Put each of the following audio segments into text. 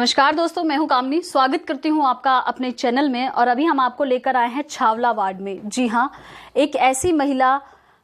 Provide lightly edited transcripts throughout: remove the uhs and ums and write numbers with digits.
नमस्कार दोस्तों, मैं हूं कामनी। स्वागत करती हूं आपका अपने चैनल में। और अभी हम आपको लेकर आए हैं छावला वार्ड में। जी हां, एक ऐसी महिला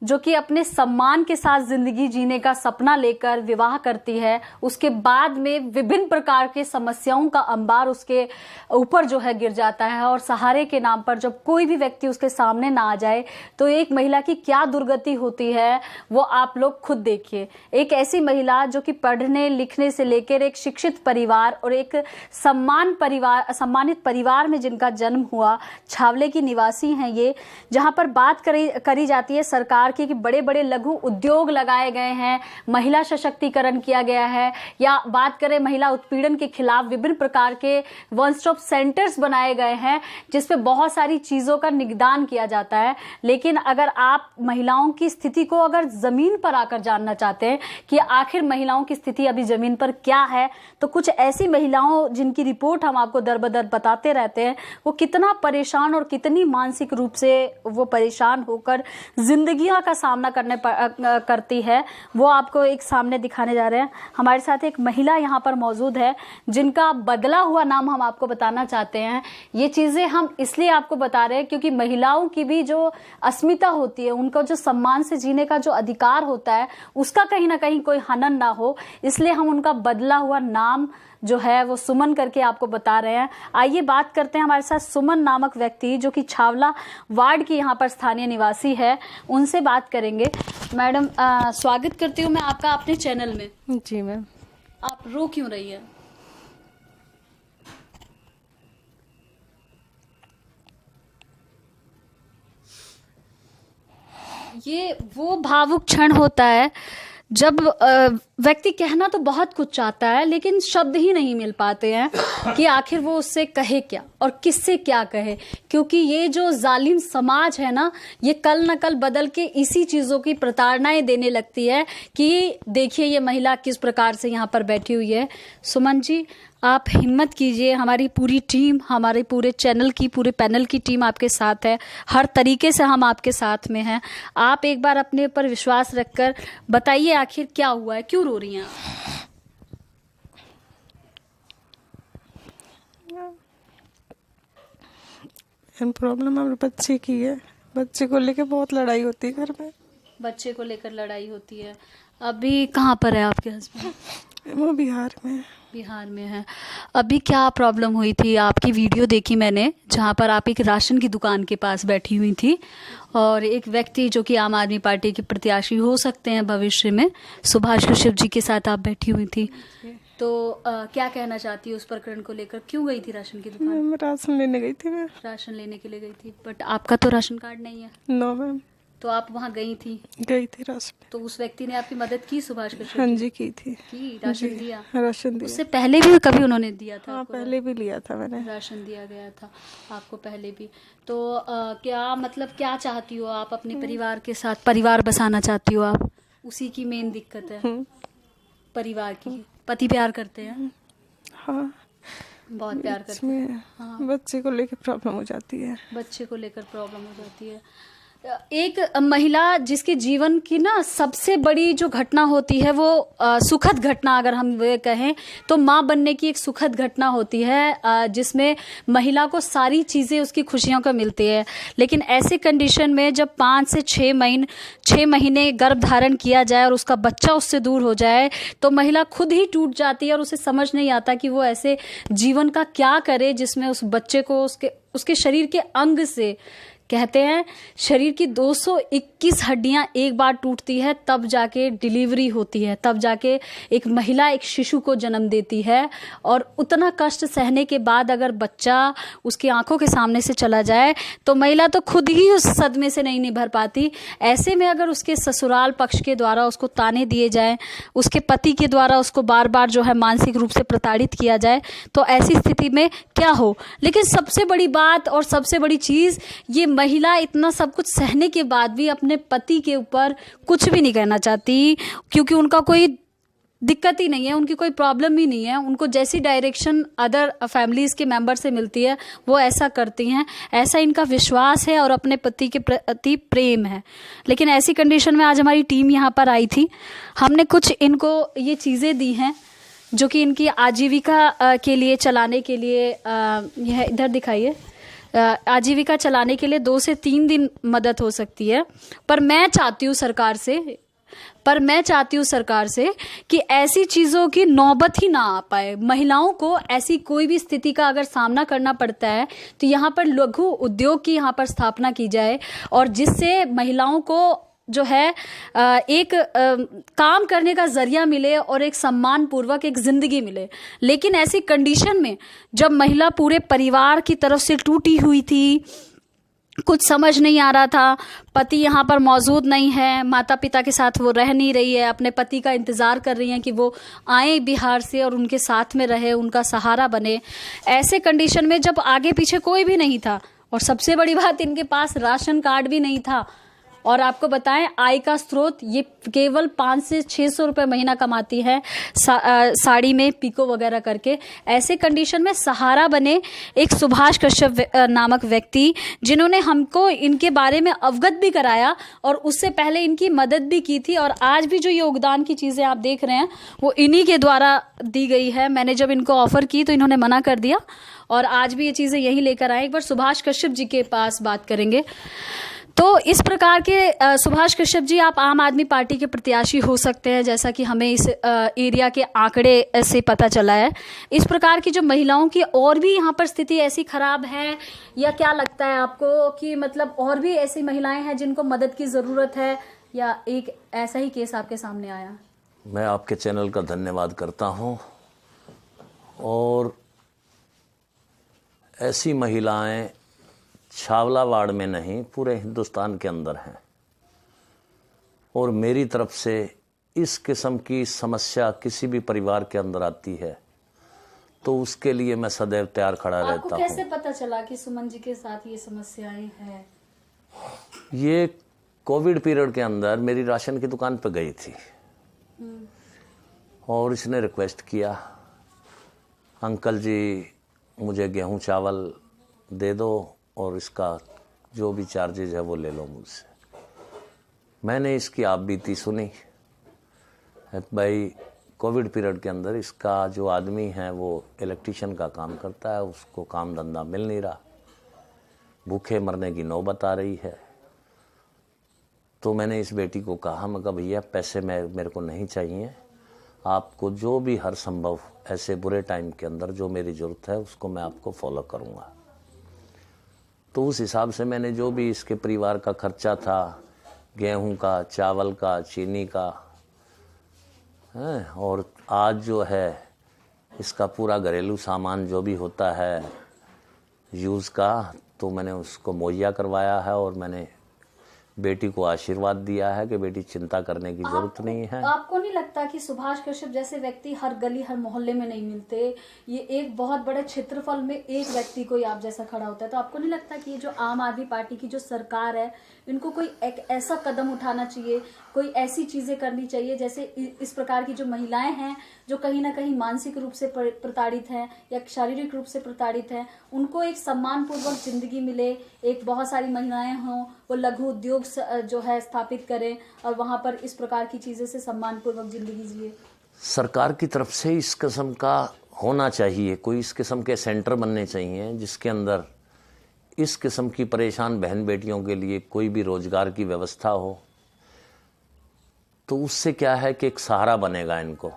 जो कि अपने सम्मान के साथ जिंदगी जीने का सपना लेकर विवाह करती है, उसके बाद में विभिन्न प्रकार के समस्याओं का अंबार उसके ऊपर जो है गिर जाता है। और सहारे के नाम पर जब कोई भी व्यक्ति उसके सामने ना आ जाए तो एक महिला की क्या दुर्गति होती है वो आप लोग खुद देखिए। एक ऐसी महिला जो कि पढ़ने लिखने से लेकर एक शिक्षित परिवार और एक सम्मानित परिवार में जिनका जन्म हुआ, छावले की निवासी हैं ये। जहां पर बात करी जाती है सरकार की कि बड़े बड़े लघु उद्योग लगाए गए हैं, महिला सशक्तिकरण किया गया है, या बात करें महिला उत्पीड़न के खिलाफ विभिन्न प्रकार के वन स्टॉप सेंटर्स बनाए गए हैं जिसपे बहुत सारी चीजों का निदान किया जाता है। लेकिन अगर आप महिलाओं की स्थिति को अगर जमीन पर आकर जानना चाहते हैं कि आखिर महिलाओं की स्थिति अभी जमीन पर क्या है, तो कुछ ऐसी महिलाओं जिनकी रिपोर्ट हम आपको दर बदर बताते रहते हैं, वो कितना परेशान और कितनी मानसिक रूप से वो परेशान होकर जिंदगियां का सामना करती है, वो आपको एक सामने दिखाने जा रहे हैं। हमारे साथ एक महिला यहाँ पर मौजूद है जिनका बदला हुआ नाम हम आपको बताना चाहते हैं। ये चीजें हम इसलिए आपको बता रहे हैं क्योंकि महिलाओं की भी जो अस्मिता होती है, उनका जो सम्मान से जीने का जो अधिकार होता है, उसका कहीं ना कहीं कोई हनन ना हो, इसलिए हम उनका बदला हुआ नाम जो है वो सुमन करके आपको बता रहे हैं। आइए बात करते हैं हमारे साथ सुमन नामक व्यक्ति जो कि छावला वार्ड की यहाँ पर स्थानीय निवासी है, उनसे बात करेंगे। मैडम, स्वागत करती हूँ मैं आपका अपने चैनल में। जी मैम। आप रो क्यों रही है? ये वो भावुक क्षण होता है जब व्यक्ति कहना तो बहुत कुछ चाहता है लेकिन शब्द ही नहीं मिल पाते हैं कि आखिर वो उससे कहे क्या और किससे क्या कहे। क्योंकि ये जो जालिम समाज है ना, ये कल न कल बदल के इसी चीजों की प्रताड़नाएं देने लगती है कि देखिए ये महिला किस प्रकार से यहाँ पर बैठी हुई है। सुमन जी, आप हिम्मत कीजिए, हमारी पूरी टीम, हमारे पूरे चैनल की, पूरे पैनल की टीम आपके साथ है, हर तरीके से हम आपके साथ में हैं। आप एक बार अपने ऊपर विश्वास रखकर बताइए आखिर क्या हुआ है, क्यों रो रही हैं आप? प्रॉब्लम हमारे बच्चे की है। बच्चे को लेकर बहुत लड़ाई होती है घर में। बच्चे को लेकर लड़ाई होती है। अभी कहाँ पर है आपके हस्बैंड? वो बिहार में। बिहार में है। अभी क्या प्रॉब्लम हुई थी? आपकी वीडियो देखी मैंने जहाँ पर आप एक राशन की दुकान के पास बैठी हुई थी और एक व्यक्ति जो कि आम आदमी पार्टी के प्रत्याशी हो सकते हैं भविष्य में, सुभाष कश्यप जी के साथ आप बैठी हुई थी। तो क्या कहना चाहती है उस प्रकरण को लेकर? क्यों गई थी राशन की दुकान? मैं राशन लेने गई थी। मैं राशन लेने के लिए गई थी, बट आपका तो राशन कार्ड नहीं है। No ma'am. तो आप वहाँ गई थी राशन। तो उस व्यक्ति ने आपकी मदद की? सुभाष कश्यप? हाँ जी, की थी। राशन दिया? राशन दिया। उससे पहले भी कभी उन्होंने दिया था? हाँ, पहले भी लिया था मैंने। राशन दिया गया था आपको पहले भी। तो क्या मतलब क्या चाहती हो आप अपने परिवार के साथ? परिवार बसाना चाहती हो आप? उसी की मेन दिक्कत है परिवार की। पति प्यार करते हैं? हाँ, बहुत प्यार करते हैं। हाँ, बच्चे को लेकर प्रॉब्लम हो जाती है। बच्चे को लेकर प्रॉब्लम हो जाती है। एक महिला जिसके जीवन की ना सबसे बड़ी जो घटना होती है वो सुखद घटना, अगर हम वे कहें तो माँ बनने की एक सुखद घटना होती है जिसमें महिला को सारी चीज़ें उसकी खुशियों को मिलती है। लेकिन ऐसे कंडीशन में जब 5 से 6 महीने गर्भ धारण किया जाए और उसका बच्चा उससे दूर हो जाए तो महिला खुद ही टूट जाती है और उसे समझ नहीं आता कि वो ऐसे जीवन का क्या करे जिसमें उस बच्चे को उसके शरीर के अंग से, कहते हैं शरीर की 221 हड्डियां एक बार टूटती है तब जाके डिलीवरी होती है, तब जाके एक महिला एक शिशु को जन्म देती है। और उतना कष्ट सहने के बाद अगर बच्चा उसकी आंखों के सामने से चला जाए तो महिला तो खुद ही उस सदमे से नहीं निभर पाती। ऐसे में अगर उसके ससुराल पक्ष के द्वारा उसको ताने दिए जाए, उसके पति के द्वारा उसको बार बार जो है मानसिक रूप से प्रताड़ित किया जाए, तो ऐसी स्थिति में क्या हो। लेकिन सबसे बड़ी बात और सबसे बड़ी चीज़, ये महिला इतना सब कुछ सहने के बाद भी अपने पति के ऊपर कुछ भी नहीं कहना चाहती क्योंकि उनका कोई दिक्कत ही नहीं है, उनकी कोई प्रॉब्लम ही नहीं है। उनको जैसी डायरेक्शन अदर फैमिलीज के मेंबर से मिलती है वो ऐसा करती हैं, ऐसा इनका विश्वास है और अपने पति के प्रति प्रेम है। लेकिन ऐसी कंडीशन में आज हमारी टीम यहाँ पर आई थी, हमने कुछ इनको ये चीज़ें दी हैं जो कि इनकी आजीविका के लिए चलाने के लिए यह इधर दिखाइए, आजीविका चलाने के लिए 2 से 3 दिन मदद हो सकती है। पर मैं चाहती हूँ सरकार से कि ऐसी चीज़ों की नौबत ही ना आ पाए। महिलाओं को ऐसी कोई भी स्थिति का अगर सामना करना पड़ता है तो यहाँ पर लघु उद्योग की यहाँ पर स्थापना की जाए, और जिससे महिलाओं को जो है एक काम करने का जरिया मिले और एक सम्मान पूर्वक एक जिंदगी मिले। लेकिन ऐसी कंडीशन में जब महिला पूरे परिवार की तरफ से टूटी हुई थी, कुछ समझ नहीं आ रहा था, पति यहाँ पर मौजूद नहीं है, माता पिता के साथ वो रह नहीं रही है, अपने पति का इंतज़ार कर रही हैं कि वो आए बिहार से और उनके साथ में रहे, उनका सहारा बने। ऐसे कंडीशन में जब आगे पीछे कोई भी नहीं था, और सबसे बड़ी बात इनके पास राशन कार्ड भी नहीं था, और आपको बताएं आय का स्रोत ये केवल 500 से 600 रुपये महीना कमाती है साड़ी में पिको वगैरह करके। ऐसे कंडीशन में सहारा बने एक सुभाष कश्यप नामक व्यक्ति, जिन्होंने हमको इनके बारे में अवगत भी कराया और उससे पहले इनकी मदद भी की थी। और आज भी जो योगदान की चीज़ें आप देख रहे हैं वो इन्हीं के द्वारा दी गई है। मैंने जब इनको ऑफ़र की तो इन्होंने मना कर दिया, और आज भी ये चीज़ें यहीं लेकर आए। एक बार सुभाष कश्यप जी के पास बात करेंगे। तो इस प्रकार के सुभाष कश्यप जी, आप आम आदमी पार्टी के प्रत्याशी हो सकते हैं, जैसा कि हमें इस एरिया के आंकड़े से पता चला है। इस प्रकार की जो महिलाओं की और भी यहाँ पर स्थिति ऐसी खराब है, या क्या लगता है आपको कि मतलब और भी ऐसी महिलाएं हैं जिनको मदद की ज़रूरत है, या एक ऐसा ही केस आपके सामने आया? मैं आपके चैनल का धन्यवाद करता हूँ, और ऐसी महिलाएं छावला वार्ड में नहीं पूरे हिंदुस्तान के अंदर हैं। और मेरी तरफ से इस किस्म की समस्या किसी भी परिवार के अंदर आती है तो उसके लिए मैं सदैव तैयार खड़ा रहता हूँ। आपको कैसे पता चला कि सुमन जी के साथ ये समस्याएं हैं? ये कोविड पीरियड के अंदर मेरी राशन की दुकान पर गई थी और इसने रिक्वेस्ट किया, अंकल जी मुझे गेहूं चावल दे दो और इसका जो भी चार्जेज है वो ले लो मुझसे। मैंने इसकी आप बीती सुनी। भाई कोविड पीरियड के अंदर इसका जो आदमी है वो इलेक्ट्रीशियन का काम करता है, उसको काम धंधा मिल नहीं रहा, भूखे मरने की नौबत आ रही है। तो मैंने इस बेटी को कहा, मैं कहा भैया पैसे मेरे को नहीं चाहिए, आपको जो भी हर संभव ऐसे बुरे टाइम के अंदर जो मेरी ज़रूरत है उसको मैं आपको फॉलो करूँगा। तो उस हिसाब से मैंने जो भी इसके परिवार का खर्चा था, गेहूं का, चावल का, चीनी का, और आज जो है इसका पूरा घरेलू सामान जो भी होता है यूज़ का, तो मैंने उसको मुहैया करवाया है। और मैंने बेटी को आशीर्वाद दिया है कि बेटी चिंता करने की जरूरत नहीं है। आपको नहीं लगता कि सुभाष कश्यप जैसे व्यक्ति हर गली हर मोहल्ले में नहीं मिलते? ये एक बहुत बड़े क्षेत्रफल में एक व्यक्ति कोई आप जैसा खड़ा होता है, तो आपको नहीं लगता कि ये जो आम आदमी पार्टी की जो सरकार है इनको कोई एक ऐसा कदम उठाना चाहिए, कोई ऐसी चीजें करनी चाहिए जैसे इस प्रकार की जो महिलाएं हैं जो कहीं ना कहीं मानसिक रूप से प्रताड़ित हैं या शारीरिक रूप से प्रताड़ित हैं, उनको एक सम्मानपूर्वक जिंदगी मिले। एक बहुत सारी महिलाएं हों, वो लघु उद्योग जो है स्थापित करें और वहां पर इस प्रकार की चीजें से सम्मानपूर्वक जिंदगी जिए। सरकार की तरफ से इस किस्म का होना चाहिए, कोई इस किस्म के सेंटर बनने चाहिए जिसके अंदर इस किस्म की परेशान बहन बेटियों के लिए कोई भी रोजगार की व्यवस्था हो। तो उससे क्या है कि एक सहारा बनेगा इनको,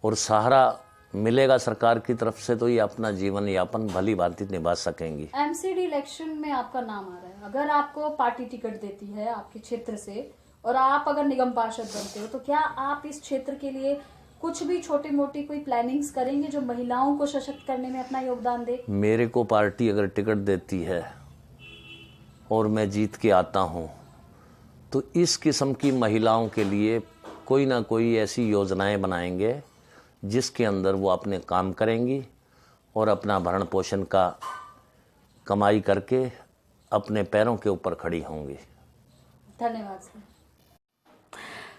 और सहारा मिलेगा सरकार की तरफ से तो ये अपना जीवन यापन भली भांति निभा सकेंगी। एमसीडी इलेक्शन में आपका नाम आ रहा है, अगर आपको पार्टी टिकट देती है आपके क्षेत्र से और आप अगर निगम पार्षद बनते हो, तो क्या आप इस क्षेत्र के लिए कुछ भी छोटी मोटी कोई प्लानिंग्स करेंगे जो महिलाओं को सशक्त करने में अपना योगदान दे? मेरे को पार्टी अगर टिकट देती है और मैं जीत के आता हूँ तो इस किस्म की महिलाओं के लिए कोई ना कोई ऐसी योजनाएं बनाएंगे जिसके अंदर वो अपने काम करेंगी और अपना भरण पोषण का कमाई करके अपने पैरों के ऊपर खड़ी होंगी। धन्यवाद सर।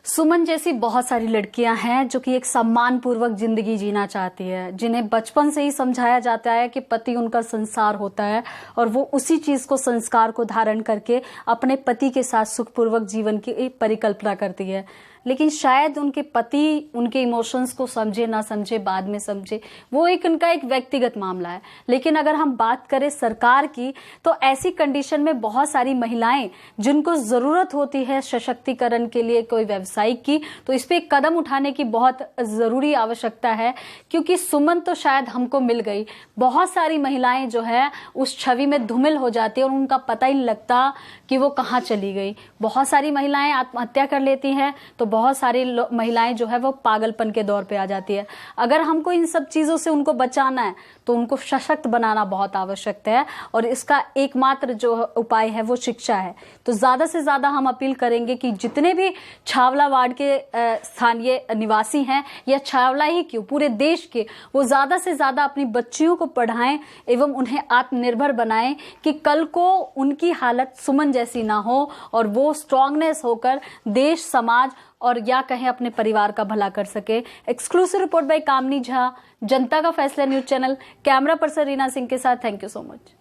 सुमन जैसी बहुत सारी लड़कियां हैं जो कि एक सम्मानपूर्वक जिंदगी जीना चाहती है, जिन्हें बचपन से ही समझाया जाता है कि पति उनका संसार होता है और वो उसी चीज को, संस्कार को धारण करके अपने पति के साथ सुखपूर्वक जीवन की परिकल्पना करती है। लेकिन शायद उनके पति उनके इमोशंस को समझे ना समझे, बाद में समझे, वो एक उनका एक व्यक्तिगत मामला है। लेकिन अगर हम बात करें सरकार की, तो ऐसी कंडीशन में बहुत सारी महिलाएं जिनको जरूरत होती है सशक्तिकरण के लिए कोई व्यवसाय की, तो इस पे एक कदम उठाने की बहुत जरूरी आवश्यकता है। क्योंकि सुमन तो शायद हमको मिल गई, बहुत सारी महिलाएं जो है उस छवि में धूमिल हो जाती है और उनका पता ही नहीं लगता कि वो कहाँ चली गई। बहुत सारी महिलाएं आत्महत्या कर लेती हैं, तो बहुत सारी महिलाएं जो है वो पागलपन के दौर पे आ जाती है। अगर हमको इन सब चीजों से उनको बचाना है तो उनको सशक्त बनाना बहुत आवश्यक है, और इसका एकमात्र जो उपाय है वो शिक्षा है। तो ज्यादा से ज्यादा हम अपील करेंगे कि जितने भी छावला वार्ड के स्थानीय निवासी हैं, या छावला ही क्यों पूरे देश के, वो ज्यादा से ज्यादा अपनी बच्चियों को पढ़ाएं एवं उन्हें आत्मनिर्भर बनाएं कि कल को उनकी हालत सुमन जैसी ना हो और वो स्ट्रांगनेस होकर देश, समाज और या कहें अपने परिवार का भला कर सके। एक्सक्लूसिव रिपोर्ट बाय कामनी झा, जनता का फैसला news channel. Camera person Reena Singh के साथ। Thank you so much.